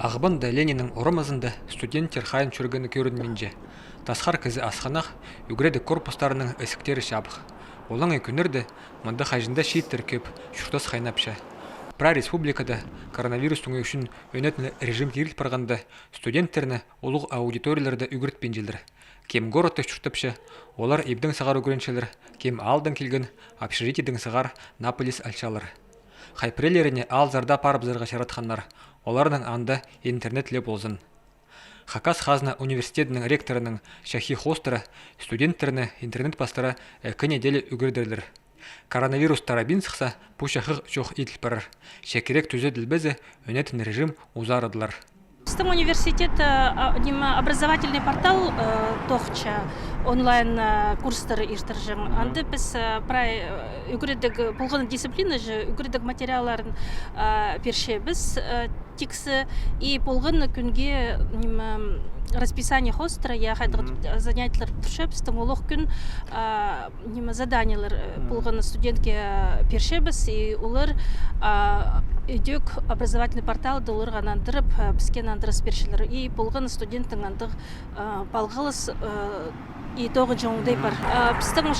Ағыбында Лениннің орамазында студенттер хайын чүргіні көрінменже. Тасқар кізі асқанақ, үгіреді корпустарының өсіктері шабық. Олың күнірді мұнда қайжында шейттер көп, шүртас қайнапша. Пра республикада коронавирус түңі үшін өнетіні режим керілт барғанда студенттеріні олық аудиторияларды үгірт пенжелдір. Кем городты шүртіпші, олар ебдің сағар үгіріншелер, кем алдың келген общежитидің сағар Наполис алчалыр. Хайпрелеріне ал зарда парыбзырға шаратханлар, олардың анда интернетле болзын. Хакас Хазна университетінің ректорының Шахи Хостера студенттеріне интернет бастыра неделе үгірдерлер. Коронавирус тарабин сықса, пушахық жоқ етіл барыр. Шекерек түзеділ бізі өнетін режим узарыдылар. Біздің университет образовательный портал тоқча онлайн курстары иртіржің. Анды біз үгірдік бұлғын дисциплина жы үгірдік материаларын перше біз тексі и бұлғын күнге расписание хостера я хайдығы занятиялар тұршы біздің олық күн заданиялар бұлғын студентке перше біз и олар үйдек образовательный портал доллар ғанандырып бізкен андырыс першілер и бұлғын студенттің андық балғылыс и тоғы жоңдай бар. Біздің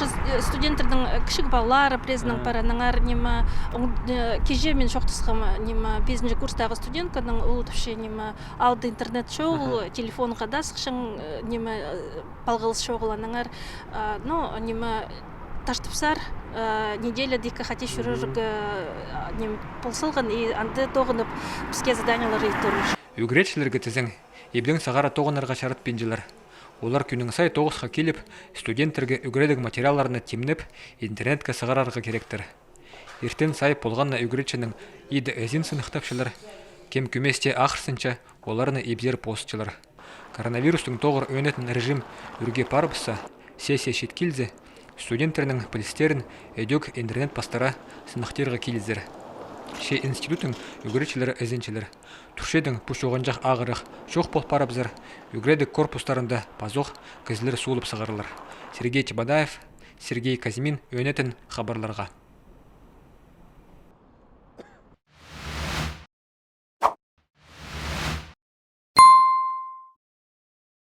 студенттердің кішік балалары презінің параныңар кеже мен шоқтысқым безінші курстағы студентканың ол түпше алды интернет шоғыл, телефон қадас қышың балғылыс шоғыланыңар. Таштыпсар неделя дейкі қате шүріргі полсылған и анды тоғынып бізге заданиялар еттіріш. Үгіретшілерге тізің, ебдің сағара тоғынарға шарат пенжілер. Олар күнің сай тоғысқа келіп, студенттерге үгіредік материаларыны темніп, интернетке сағарарға керектір. Ертен сай болғанна үгіретшінің еді әзін сынықтапшылар, кем күместе ақырсынша оларыны ебзер постчылар. Коронавирустың тоғыр өнетін режим үрге парбыса, сессия шеткелзе, студенттерінің полистерін өйдек интернет пастара сынықтырға келіздер. Ше институтың үгіретшілері әзеншілер. Туршедің пұшоғынжақ ағырық жоқ бол парабызыр, үгіредік корпустарында пазоқ кізілер суылып сығарылар. Сергей Чабадаев, Сергей Казимин өнетін хабарларға.